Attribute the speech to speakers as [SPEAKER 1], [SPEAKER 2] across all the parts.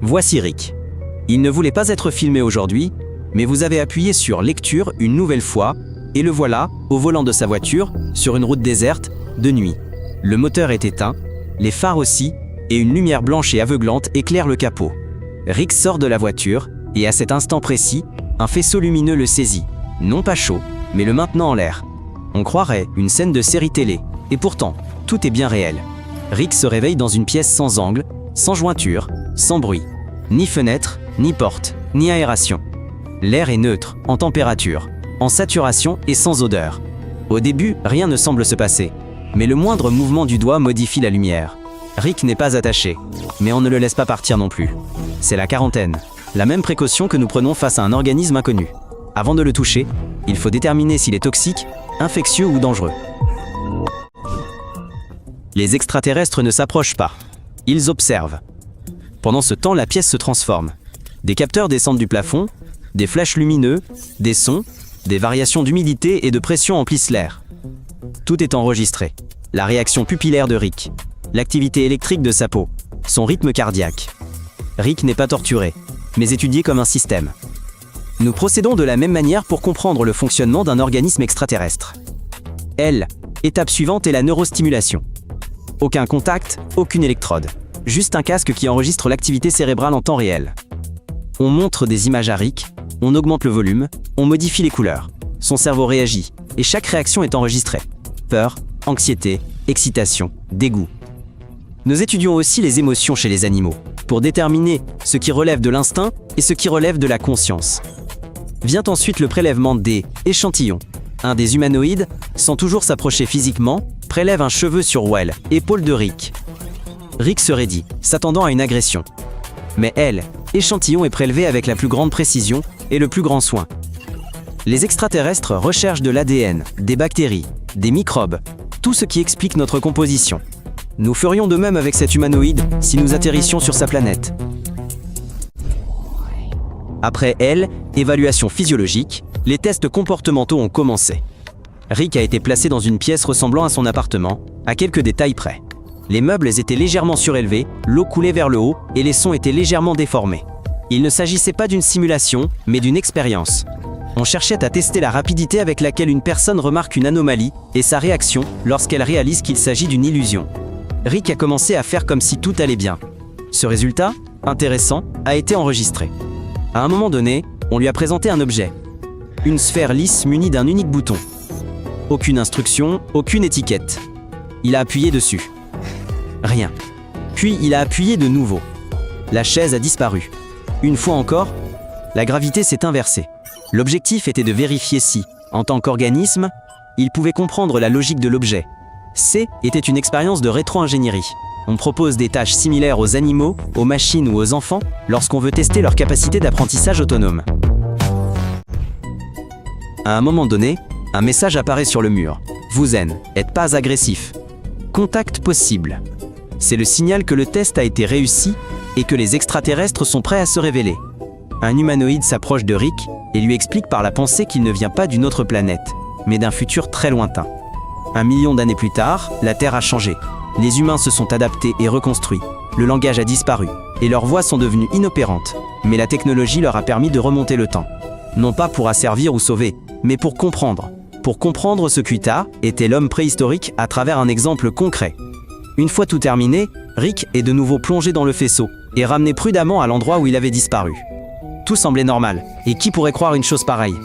[SPEAKER 1] Voici Rick. Il ne voulait pas être filmé aujourd'hui, mais vous avez appuyé sur lecture une nouvelle fois, et le voilà, au volant de sa voiture, sur une route déserte, de nuit. Le moteur est éteint, les phares aussi, et une lumière blanche et aveuglante éclaire le capot. Rick sort de la voiture, et à cet instant précis, un faisceau lumineux le saisit. Non pas chaud, mais le maintenant en l'air. On croirait une scène de série télé, et pourtant, tout est bien réel. Rick se réveille dans une pièce sans angle, sans jointure, sans bruit. Ni fenêtre, ni porte, ni aération. L'air est neutre, en température, en saturation et sans odeur. Au début, rien ne semble se passer, mais le moindre mouvement du doigt modifie la lumière. Rick n'est pas attaché, mais on ne le laisse pas partir non plus. C'est la quarantaine, la même précaution que nous prenons face à un organisme inconnu. Avant de le toucher, il faut déterminer s'il est toxique, infectieux ou dangereux. Les extraterrestres ne s'approchent pas. Ils observent. Pendant ce temps, la pièce se transforme. Des capteurs descendent du plafond, des flashs lumineux, des sons, des variations d'humidité et de pression emplissent l'air. Tout est enregistré. La réaction pupillaire de Rick, l'activité électrique de sa peau, son rythme cardiaque. Rick n'est pas torturé, mais étudié comme un système. Nous procédons de la même manière pour comprendre le fonctionnement d'un organisme extraterrestre. Étape suivante est la neurostimulation. Aucun contact, aucune électrode. Juste un casque qui enregistre l'activité cérébrale en temps réel. On montre des images à Rick, on augmente le volume, on modifie les couleurs. Son cerveau réagit, et chaque réaction est enregistrée. Peur, anxiété, excitation, dégoût. Nous étudions aussi les émotions chez les animaux, pour déterminer ce qui relève de l'instinct et ce qui relève de la conscience. Vient ensuite le prélèvement des échantillons. Un des humanoïdes, sans toujours s'approcher physiquement, prélève un cheveu sur Well, épaule de Rick. Rick se raidit, s'attendant à une agression. Mais échantillon est prélevé avec la plus grande précision et le plus grand soin. Les extraterrestres recherchent de l'ADN, des bactéries, des microbes, tout ce qui explique notre composition. Nous ferions de même avec cet humanoïde si nous atterrissions sur sa planète. Après évaluation physiologique, les tests comportementaux ont commencé. Rick a été placé dans une pièce ressemblant à son appartement, à quelques détails près. Les meubles étaient légèrement surélevés, l'eau coulait vers le haut et les sons étaient légèrement déformés. Il ne s'agissait pas d'une simulation, mais d'une expérience. On cherchait à tester la rapidité avec laquelle une personne remarque une anomalie et sa réaction lorsqu'elle réalise qu'il s'agit d'une illusion. Rick a commencé à faire comme si tout allait bien. Ce résultat, intéressant, a été enregistré. À un moment donné, on lui a présenté un objet. Une sphère lisse munie d'un unique bouton. Aucune instruction, aucune étiquette. Il a appuyé dessus. Rien. Puis il a appuyé de nouveau. La chaise a disparu. Une fois encore, la gravité s'est inversée. L'objectif était de vérifier si, en tant qu'organisme, il pouvait comprendre la logique de l'objet. Était une expérience de rétro-ingénierie. On propose des tâches similaires aux animaux, aux machines ou aux enfants lorsqu'on veut tester leur capacité d'apprentissage autonome. À un moment donné, un message apparaît sur le mur. Vous n'êtes pas agressif. Contact possible. C'est le signal que le test a été réussi et que les extraterrestres sont prêts à se révéler. Un humanoïde s'approche de Rick et lui explique par la pensée qu'il ne vient pas d'une autre planète, mais d'un futur très lointain. 1 million d'années plus tard, la Terre a changé. Les humains se sont adaptés et reconstruits. Le langage a disparu et leurs voix sont devenues inopérantes. Mais la technologie leur a permis de remonter le temps. Non pas pour asservir ou sauver, mais pour comprendre. Pour comprendre ce qu'Utah était l'homme préhistorique à travers un exemple concret. Une fois tout terminé, Rick est de nouveau plongé dans le faisceau et ramené prudemment à l'endroit où il avait disparu. Tout semblait normal, et qui pourrait croire une chose pareille?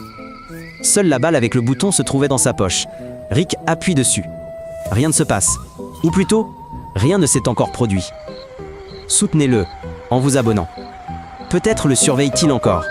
[SPEAKER 1] Seule la balle avec le bouton se trouvait dans sa poche. Rick appuie dessus. Rien ne se passe. Ou plutôt, rien ne s'est encore produit. Soutenez-le, en vous abonnant. Peut-être le surveille-t-il encore.